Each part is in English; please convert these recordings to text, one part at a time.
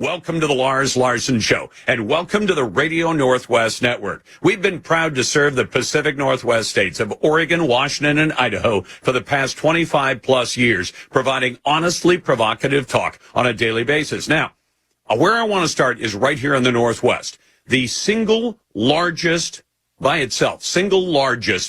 Welcome to the Lars Larson Show, and welcome to the Radio Northwest Network. We've been proud to serve the Pacific Northwest states of Oregon, Washington, and Idaho for the past 25-plus years, providing honestly provocative talk on a daily basis. Now, where I want to start is right here in the Northwest. The single largest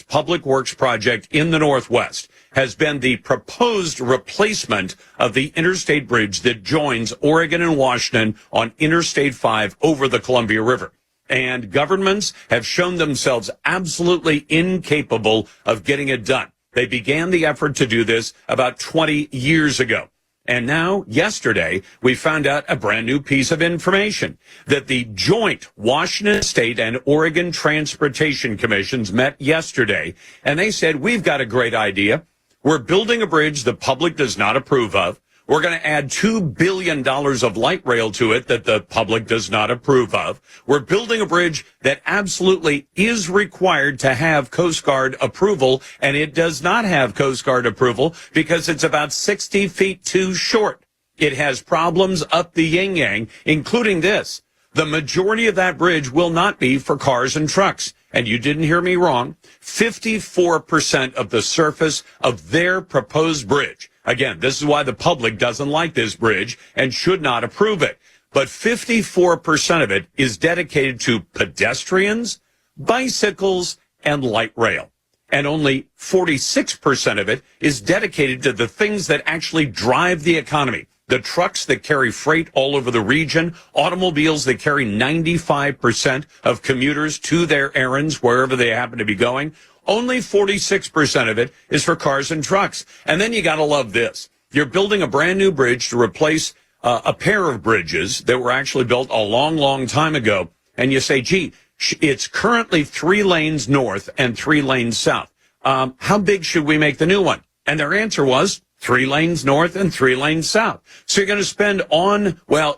public works project in the Northwest has been the proposed replacement of the Interstate Bridge that joins Oregon and Washington on Interstate 5 over the Columbia River. And governments have shown themselves absolutely incapable of getting it done. They began the effort to do this about 20 years ago. And now, yesterday, we found out a brand new piece of information that the joint Washington State and Oregon Transportation Commissions met yesterday, and they said, we've got a great idea. We're building a bridge the public does not approve of. We're going to add $2 billion of light rail to it that the public does not approve of. We're building a bridge that absolutely is required to have Coast Guard approval, and it does not have Coast Guard approval because it's about 60 feet too short. It has problems up the yin-yang, including this. The majority of that bridge will not be for cars and trucks. And you didn't hear me wrong. 54% of the surface of their proposed bridge. Again, this is why the public doesn't like this bridge and should not approve it. But 54% of it is dedicated to pedestrians, bicycles, and light rail. And only 46% of it is dedicated to the things that actually drive the economy. The trucks that carry freight all over the region, automobiles that carry 95% of commuters to their errands wherever they happen to be going. Only 46% of it is for cars and trucks. And then you got to love this. You're building a brand new bridge to replace a pair of bridges that were actually built a long, long time ago. And you say, gee, it's currently 3 lanes north and 3 lanes south. How big should we make the new one? And their answer was 3 lanes north and 3 lanes south. So you're going to spend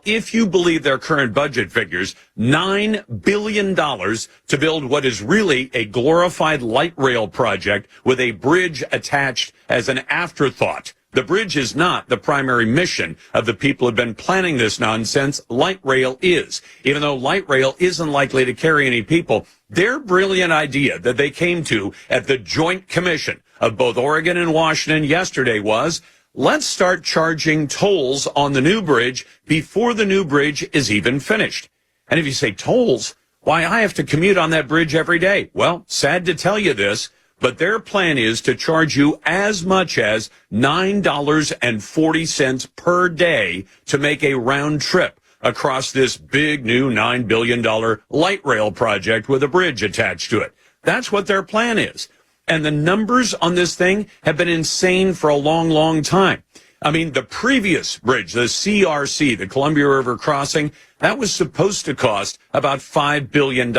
if you believe their current budget figures, $9 billion to build what is really a glorified light rail project with a bridge attached as an afterthought. The bridge is not the primary mission of the people who have been planning this nonsense. Light rail is. Even though light rail isn't likely to carry any people, their brilliant idea that they came to at the Joint Commission of both Oregon and Washington yesterday was, let's start charging tolls on the new bridge before the new bridge is even finished. And if you say tolls, why, I have to commute on that bridge every day. Well, sad to tell you this, but their plan is to charge you as much as $9.40 per day to make a round trip across this big new $9 billion light rail project with a bridge attached to it. That's what their plan is. And the numbers on this thing have been insane for a long, long time. I mean, the previous bridge, the CRC, the Columbia River Crossing, that was supposed to cost about $5 billion.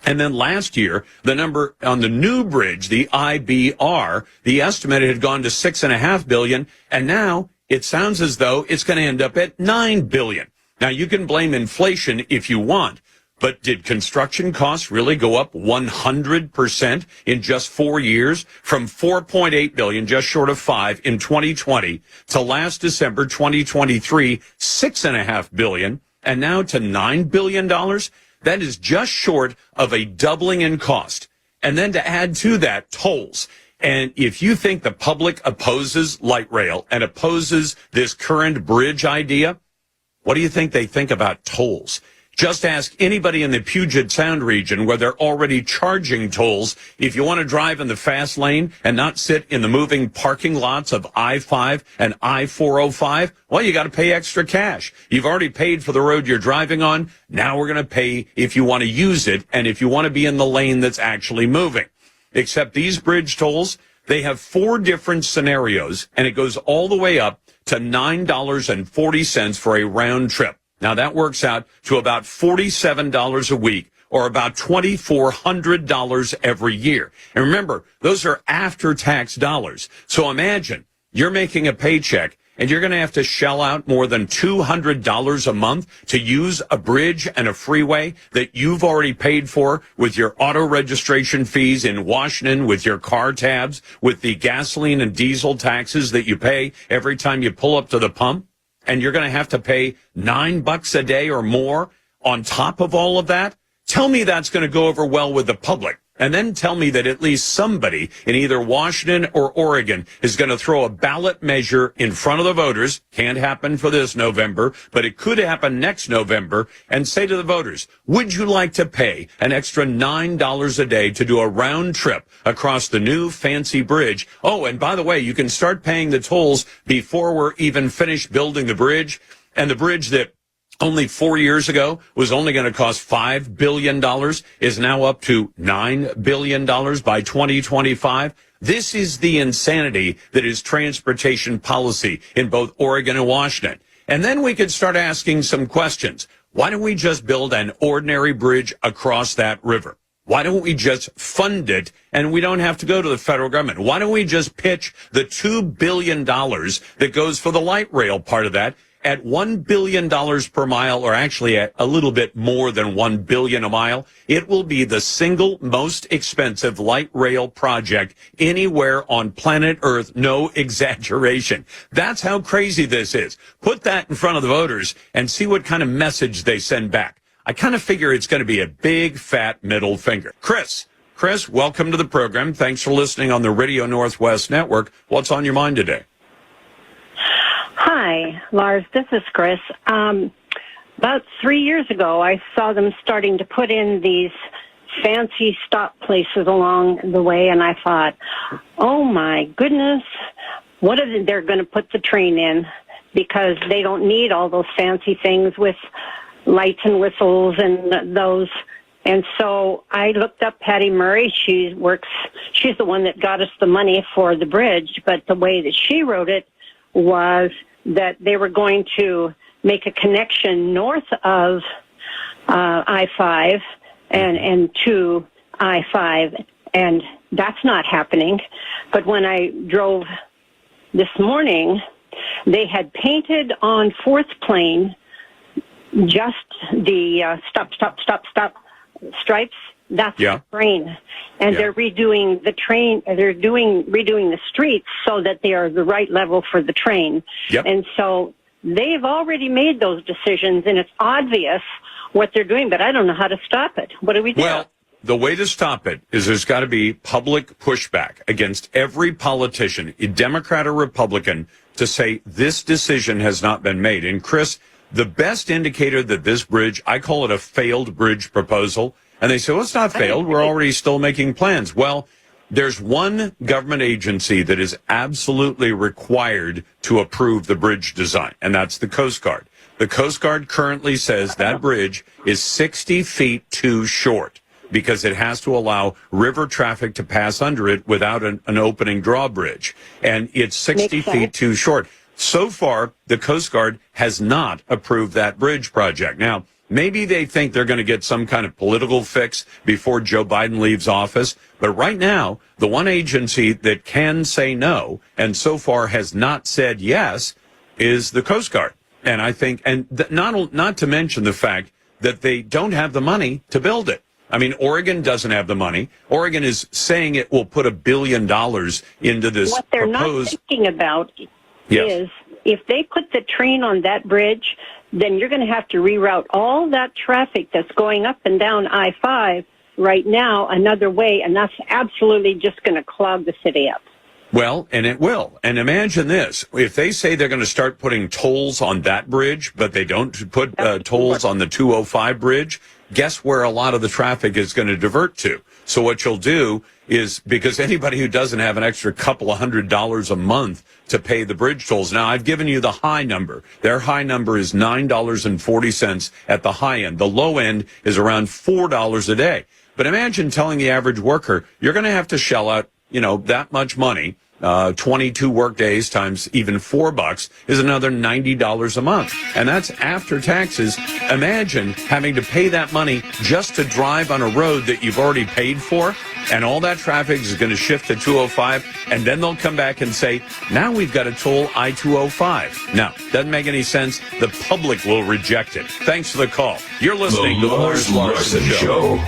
And then last year, the number on the new bridge, the IBR, the estimate had gone to $6.5 billion, and now it sounds as though it's going to end up at $9 billion. Now, you can blame inflation if you want, but did construction costs really go up 100% in just 4 years, from $4.8 billion, just short of $5 in 2020, to last December 2023, $6.5 billion, and now to $9 billion? That is just short of a doubling in cost. And then to add to that, tolls. And if you think the public opposes light rail and opposes this current bridge idea, what do you think they think about tolls? Just ask anybody in the Puget Sound region where they're already charging tolls. If you want to drive in the fast lane and not sit in the moving parking lots of I-5 and I-405, well, you got to pay extra cash. You've already paid for the road you're driving on. Now we're going to pay if you want to use it and if you want to be in the lane that's actually moving. Except these bridge tolls, they have 4 different scenarios, and it goes all the way up to $9.40 for a round trip. Now, that works out to about $47 a week, or about $2,400 every year. And remember, those are after-tax dollars. So imagine you're making a paycheck, and you're going to have to shell out more than $200 a month to use a bridge and a freeway that you've already paid for with your auto registration fees in Washington, with your car tabs, with the gasoline and diesel taxes that you pay every time you pull up to the pump. and you're going to have to pay $9 a day or more on top of all of that? Tell me that's going to go over well with the public. And then tell me that at least somebody in either Washington or Oregon is going to throw a ballot measure in front of the voters. Can't happen for this November, but it could happen next November, and say to the voters, would you like to pay an extra $9 a day to do a round trip across the new fancy bridge? Oh, and by the way, you can start paying the tolls before we're even finished building the bridge. And the bridge that only 4 years ago was only going to cost $5 billion is now up to $9 billion by 2025. This is the insanity that is transportation policy in both Oregon and Washington. And then we could start asking some questions. Why don't we just build an ordinary bridge across that river? Why don't we just fund it and we don't have to go to the federal government? Why don't we just pitch the $2 billion that goes for the light rail part of that at $1 billion per mile, or actually at a little bit more than $1 billion a mile? It will be the single most expensive light rail project anywhere on planet Earth. No exaggeration. That's how crazy this is. Put that in front of the voters and see what kind of message they send back. I kind of figure it's going to be a big, fat middle finger. Chris, welcome to the program. Thanks for listening on the Radio Northwest Network. What's on your mind today? Hi, Lars. This is Chris. About 3 years ago, I saw them starting to put in these fancy stop places along the way, and I thought, oh, my goodness, what are they're going to put the train in? Because they don't need all those fancy things with lights and whistles and those. And so I looked up Patty Murray. She's the one that got us the money for the bridge, but the way that she wrote it was that they were going to make a connection north of I-5 and to I-5, and that's not happening. But when I drove this morning, they had painted on 4th Plain just the stop stripes. That's the train. And they're redoing the train, redoing the streets so that they are the right level for the train. Yep. And so they've already made those decisions, and it's obvious what they're doing, but I don't know how to stop it. What do we do? Well, the way to stop it is there's got to be public pushback against every politician, Democrat or Republican, to say this decision has not been made. And Chris, the best indicator that this bridge, I call it a failed bridge proposal, and they say, well, it's not failed. We're already still making plans. Well, there's one government agency that is absolutely required to approve the bridge design, and that's the Coast Guard. The Coast Guard currently says that bridge is 60 feet too short because it has to allow river traffic to pass under it without an opening drawbridge. And it's 60 feet too short. So far, the Coast Guard has not approved that bridge project. Now, maybe they think they're going to get some kind of political fix before Joe Biden leaves office. But right now, the one agency that can say no, and so far has not said yes, is the Coast Guard. And I think, not to mention the fact that they don't have the money to build it. I mean, Oregon doesn't have the money. Oregon is saying it will put $1 billion into this. What they're not thinking about is if they put the train on that bridge, then you're going to have to reroute all that traffic that's going up and down I-5 right now another way, and that's absolutely just going to clog the city up. Well, and it will. And imagine this. If they say they're going to start putting tolls on that bridge, but they don't put tolls on the 205 bridge, guess where a lot of the traffic is going to divert to? So what you'll do is, because anybody who doesn't have an extra couple of $100 a month to pay the bridge tolls. Now, I've given you the high number. Their high number is $9.40 at the high end. The low end is around $4 a day. But imagine telling the average worker, you're going to have to shell out, that much money. 22 work days times even $4 is another $90 a month. And that's after taxes. Imagine having to pay that money just to drive on a road that you've already paid for. And all that traffic is going to shift to 205. And then they'll come back and say, now we've got to toll I-205. No, doesn't make any sense. The public will reject it. Thanks for the call. You're listening to the Lars Larson Show.